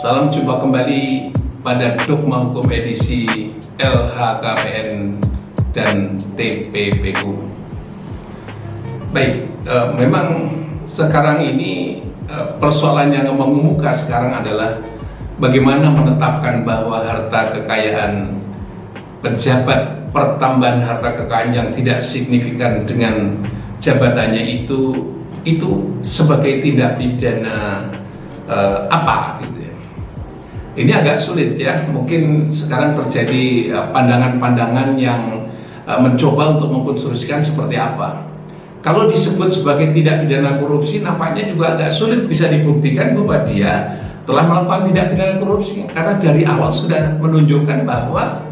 Salam jumpa kembali pada Dogma Hukum edisi LHKPN dan TPPU. Baik, memang sekarang ini persoalan yang mengemuka sekarang adalah bagaimana menetapkan bahwa harta kekayaan pejabat, pertambahan harta kekayaan yang tidak signifikan dengan jabatannya itu sebagai tindak pidana apa gitu ya. Ini agak sulit ya, mungkin sekarang terjadi pandangan-pandangan yang mencoba untuk mengkonstruksikan seperti apa. Kalau disebut sebagai tindak pidana korupsi, nampaknya juga agak sulit bisa dibuktikan bahwa dia telah melakukan tindak pidana korupsi, karena dari awal sudah menunjukkan bahwa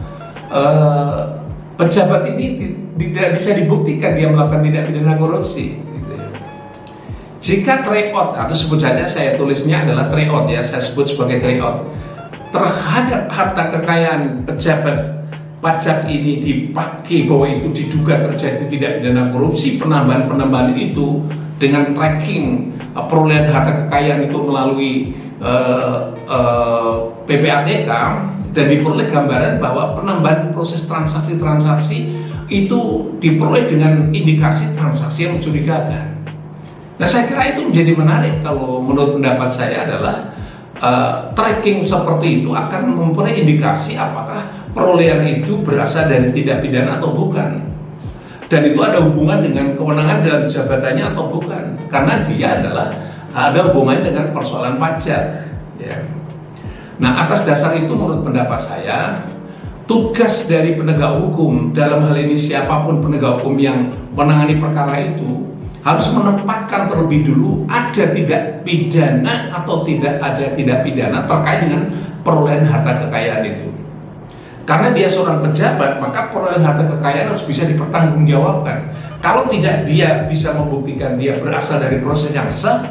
pejabat ini tidak bisa dibuktikan dia melakukan tindak pidana korupsi. Jika tryout, atau sebut saja saya tulisnya adalah tryout ya, saya sebut sebagai tryout, terhadap harta kekayaan pejabat pajak ini dipakai bahwa itu diduga terjadi tindak pidana korupsi, penambahan itu dengan tracking perolehan harta kekayaan itu melalui PPATK, dan diperoleh gambaran bahwa penambahan proses transaksi itu diperoleh dengan indikasi transaksi yang mencurigakan. Nah, saya kira itu menjadi menarik. Kalau menurut pendapat saya adalah tracking seperti itu akan mempunyai indikasi apakah perolehan itu berasal dari tindak pidana atau bukan, dan itu ada hubungan dengan kewenangan dalam jabatannya atau bukan, karena dia ada hubungannya dengan persoalan pajak ya. Nah, atas dasar itu menurut pendapat saya, tugas dari penegak hukum, dalam hal ini siapapun penegak hukum yang menangani perkara itu, harus menempatkan terlebih dulu ada tidak pidana atau tidak ada tindak pidana terkait dengan perolehan harta kekayaan itu. Karena dia seorang pejabat, maka perolehan harta kekayaan harus bisa dipertanggungjawabkan. Kalau tidak dia bisa membuktikan dia berasal dari proses yang sah,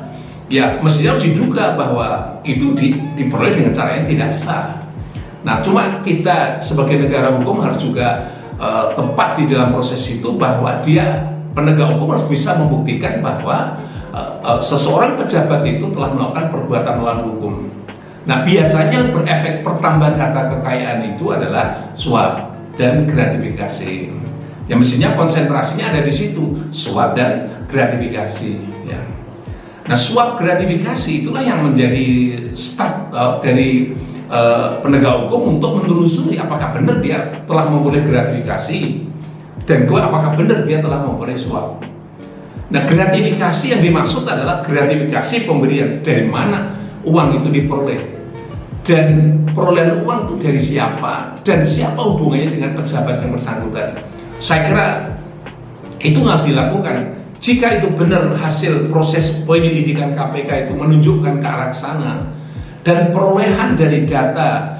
ya mestinya harus diduga bahwa itu diperoleh dengan cara yang tidak sah. Nah, cuma kita sebagai negara hukum harus juga tepat di dalam proses itu, bahwa penegak hukum harus bisa membuktikan bahwa seseorang pejabat itu telah melakukan perbuatan melawan hukum. Nah, biasanya berefek pertambahan harta kekayaan itu adalah suap dan gratifikasi. Ya, mestinya konsentrasinya ada di situ, suap dan gratifikasi. Ya. Nah, suap gratifikasi itulah yang menjadi start dari penegak hukum untuk menelusuri apakah benar dia telah memperoleh gratifikasi, dan apakah benar dia telah memperoleh suap. Nah, gratifikasi yang dimaksud adalah gratifikasi pemberian, dari mana uang itu diperoleh, dan perolehan uang itu dari siapa, dan siapa hubungannya dengan pejabat yang bersangkutan. Saya kira itu harus dilakukan. Jika itu benar hasil proses penyelidikan KPK itu menunjukkan ke arah sana, dan perolehan dari data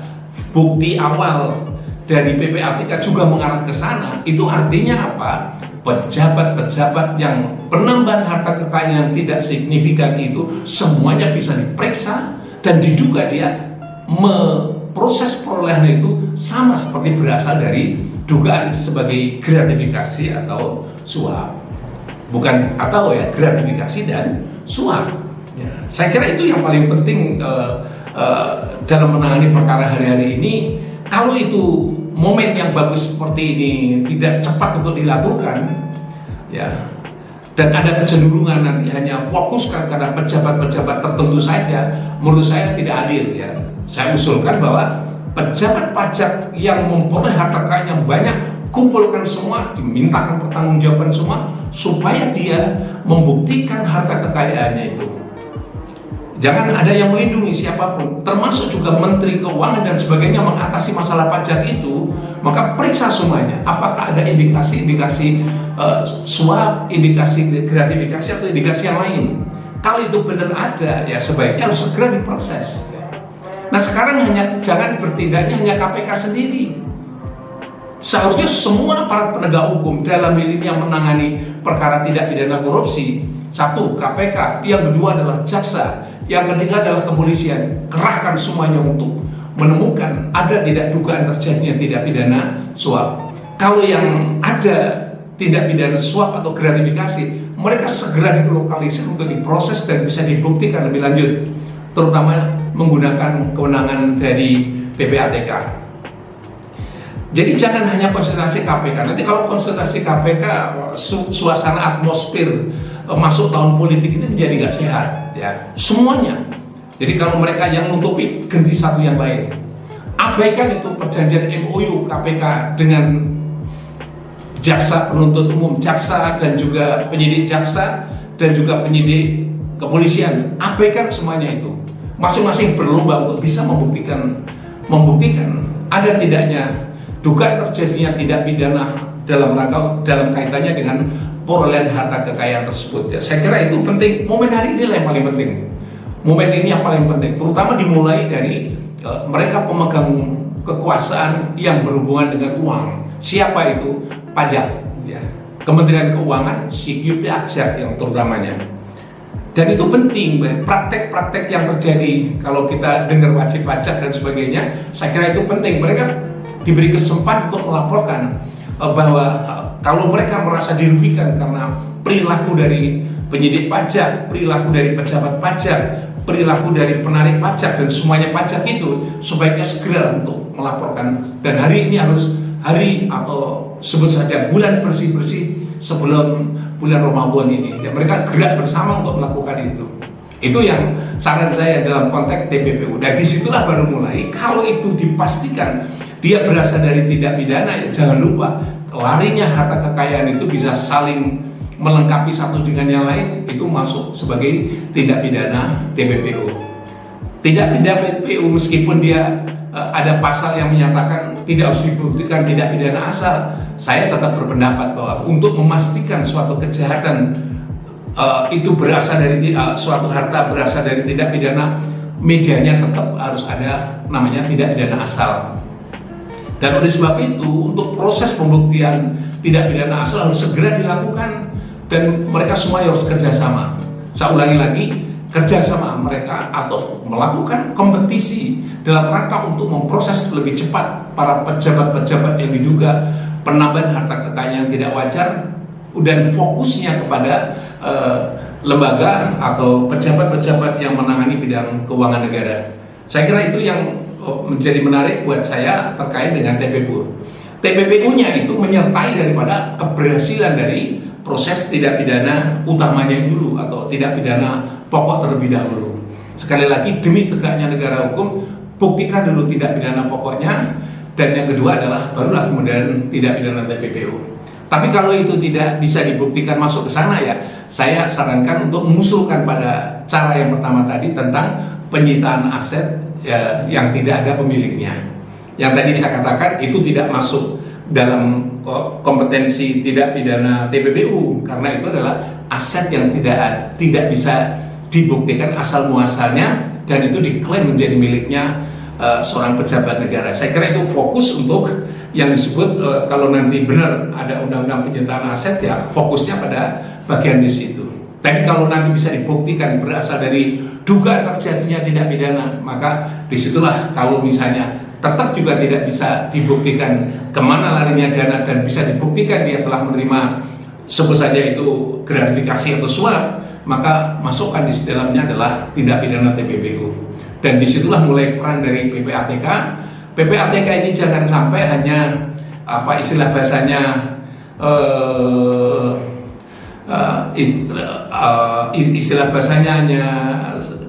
bukti awal dari PPATK juga mengarah ke sana, itu artinya apa? Pejabat-pejabat yang penambahan harta kekayaan yang tidak signifikan itu semuanya bisa diperiksa, dan diduga dia proses perolehan itu sama seperti berasal dari dugaan sebagai gratifikasi atau suap. Bukan atau ya, gratifikasi dan suap ya. Saya kira itu yang paling penting dalam menangani perkara hari-hari ini. Kalau itu momen yang bagus seperti ini tidak cepat untuk dilakukan ya, dan ada kecenderungan nanti hanya fokuskan karena pejabat-pejabat tertentu saja, menurut saya tidak adil ya. Saya usulkan bahwa pejabat pajak yang memperoleh harta kekayaan yang banyak, kumpulkan semua, dimintakan pertanggungjawaban semua, supaya dia membuktikan harta kekayaannya itu. Jangan ada yang melindungi siapapun, termasuk juga Menteri Keuangan dan sebagainya, mengatasi masalah pajak itu. Maka periksa semuanya, apakah ada indikasi-indikasi suap, indikasi gratifikasi atau indikasi yang lain. Kalau itu benar ada, ya sebaiknya harus segera diproses. Nah, sekarang jangan bertindaknya hanya KPK sendiri. Seharusnya semua aparat penegak hukum dalam hal ini yang menangani perkara tindak pidana korupsi, satu KPK, yang kedua adalah jaksa, yang ketiga adalah kepolisian, kerahkan semuanya untuk menemukan ada tidak dugaan terjadinya tindak pidana suap. Kalau yang ada tindak pidana suap atau gratifikasi, mereka segera dilokalisir untuk diproses dan bisa dibuktikan lebih lanjut, terutama menggunakan kewenangan dari PPATK. Jadi jangan hanya konsentrasi KPK. Nanti kalau konsentrasi KPK, suasana atmosfer masuk tahun politik ini menjadi nggak sehat, ya semuanya. Jadi kalau mereka yang nutupi, ganti satu yang lain. Abaikan itu perjanjian MOU KPK dengan jaksa penuntut umum, jaksa dan juga penyidik jaksa dan juga penyidik kepolisian. Abaikan semuanya itu. Masing-masing berlomba untuk bisa membuktikan ada tidaknya dugaan terjadinya tindak pidana dalam kaitannya dengan perolehan harta kekayaan tersebut. Ya, saya kira itu penting. Momen hari ini yang paling penting. Momen ini yang paling penting, terutama dimulai dari mereka pemegang kekuasaan yang berhubungan dengan uang. Siapa itu? Pajak, ya. Kementerian Keuangan, Sikip Pajak yang terutamanya. Dan itu penting, praktek-praktek yang terjadi kalau kita dengar wajib pajak dan sebagainya. Saya kira itu penting. Mereka diberi kesempatan untuk melaporkan bahwa kalau mereka merasa dirugikan karena perilaku dari penyidik pajak, perilaku dari pejabat pajak, perilaku dari penarik pajak dan semuanya pajak itu, sebaiknya segera untuk melaporkan. Dan hari ini harus hari atau sebut saja bulan bersih-bersih sebelum bulan Ramadan ini. Ya, mereka gerak bersama untuk melakukan itu. Itu yang saran saya dalam konteks TPPU. Dan disitulah baru mulai. Kalau itu dipastikan dia berasal dari tindak pidana, ya jangan lupa larinya harta kekayaan itu bisa saling melengkapi satu dengan yang lain, itu masuk sebagai tindak pidana TPPU. Tindak pidana TPPU meskipun dia ada pasal yang menyatakan tidak harus dibuktikan tindak pidana asal, saya tetap berpendapat bahwa untuk memastikan suatu kejahatan itu berasal dari suatu harta berasal dari tindak pidana, medianya tetap harus ada namanya tindak pidana asal. Dan oleh sebab itu untuk proses pembuktian tindak pidana asal harus segera dilakukan. Dan mereka semua harus kerjasama. Saya ulangi lagi, kerjasama mereka atau melakukan kompetisi dalam rangka untuk memproses lebih cepat para pejabat-pejabat yang diduga penambahan harta kekayaan yang tidak wajar, dan fokusnya kepada lembaga atau pejabat-pejabat yang menangani bidang keuangan negara. Saya kira itu yang menjadi menarik buat saya terkait dengan TPPU. TPPU-nya itu menyertai daripada keberhasilan dari proses tindak pidana utamanya dulu atau tindak pidana pokok terlebih dahulu. Sekali lagi, demi tegaknya negara hukum, buktikan dulu tindak pidana pokoknya, dan yang kedua adalah barulah kemudian tindak pidana TPPU. Tapi kalau itu tidak bisa dibuktikan masuk ke sana, ya saya sarankan untuk mengusulkan pada cara yang pertama tadi tentang penyitaan aset ya, yang tidak ada pemiliknya. Yang tadi saya katakan itu tidak masuk dalam kompetensi tindak pidana TPPU karena itu adalah aset yang tidak bisa dibuktikan asal muasalnya dan itu diklaim menjadi miliknya seorang pejabat negara. Saya kira itu fokus untuk yang disebut kalau nanti benar ada undang-undang penyitaan aset, ya fokusnya pada bagian di situ. Tapi kalau nanti bisa dibuktikan berasal dari dugaan terjadinya tindak pidana, maka disitulah kalau misalnya tetap juga tidak bisa dibuktikan kemana larinya dana dan bisa dibuktikan dia telah menerima sebut saja itu gratifikasi atau suap, maka masukkan di dalamnya adalah tindak pidana TPPU. Dan disitulah mulai peran dari PPATK. PPATK ini jangan sampai hanya apa istilah bahasanya istilah bahasanya hanya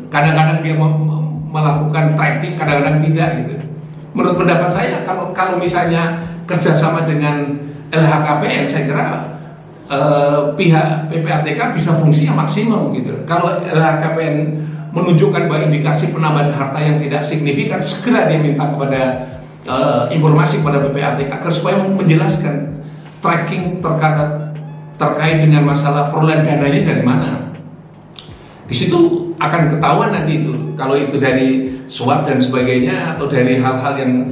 kadang-kadang dia melakukan tracking, kadang-kadang tidak gitu. Menurut pendapat saya, kalau misalnya kerjasama dengan LHKPN, saya kira pihak PPATK bisa fungsinya maksimum gitu. Kalau LHKPN menunjukkan bahwa indikasi penambahan harta yang tidak signifikan, segera dia minta kepada informasi kepada PPATK supaya menjelaskan tracking terkait dengan masalah perolehan dananya dari mana. Di situ akan ketahuan nanti itu kalau itu dari suap dan sebagainya atau dari hal-hal yang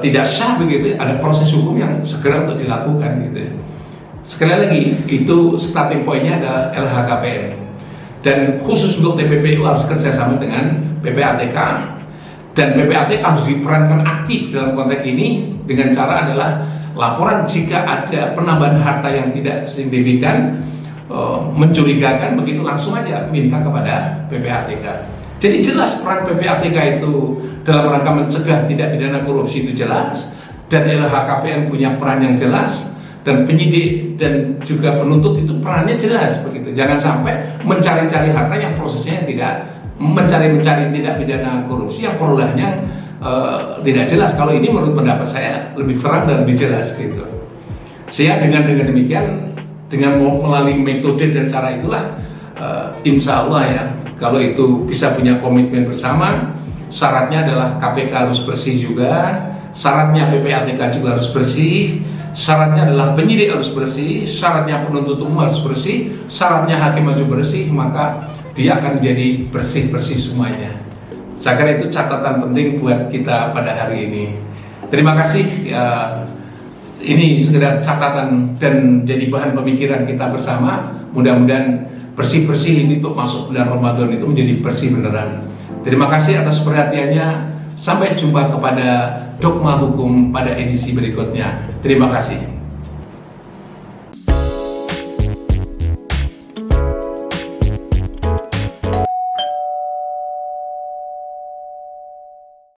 tidak sah begitu, ada proses hukum yang segera untuk dilakukan gitu. Sekali lagi itu starting pointnya adalah LHKPN dan khusus untuk TPPU harus kerjasama dengan PPATK dan PPATK harus diperankan aktif dalam konteks ini dengan cara adalah laporan jika ada penambahan harta yang tidak signifikan, mencurigakan begitu langsung aja minta kepada PPATK. Jadi jelas peran PPATK itu dalam rangka mencegah tindak pidana korupsi itu jelas, dan LHKPN punya peran yang jelas, dan penyidik dan juga penuntut itu perannya jelas begitu. Jangan sampai mencari-cari harta yang prosesnya tidak mencari tindak pidana korupsi yang perolehnya tidak jelas. Kalau ini menurut pendapat saya lebih terang dan lebih jelas gitu. Sehingga dengan demikian, dengan melalui metode dan cara itulah insya Allah ya, kalau itu bisa punya komitmen bersama, syaratnya adalah KPK harus bersih juga, syaratnya PPATK juga harus bersih, syaratnya adalah penyidik harus bersih, syaratnya penuntut umum harus bersih, syaratnya hakim harus bersih, maka dia akan jadi bersih-bersih semuanya. Saya kira itu catatan penting buat kita pada hari ini. Terima kasih. Ini sekedar catatan dan jadi bahan pemikiran kita bersama. Mudah-mudahan bersih-bersih ini untuk masuk bulan Ramadan itu menjadi bersih beneran. Terima kasih atas perhatiannya. Sampai jumpa kepada Dogma Hukum pada edisi berikutnya. Terima kasih.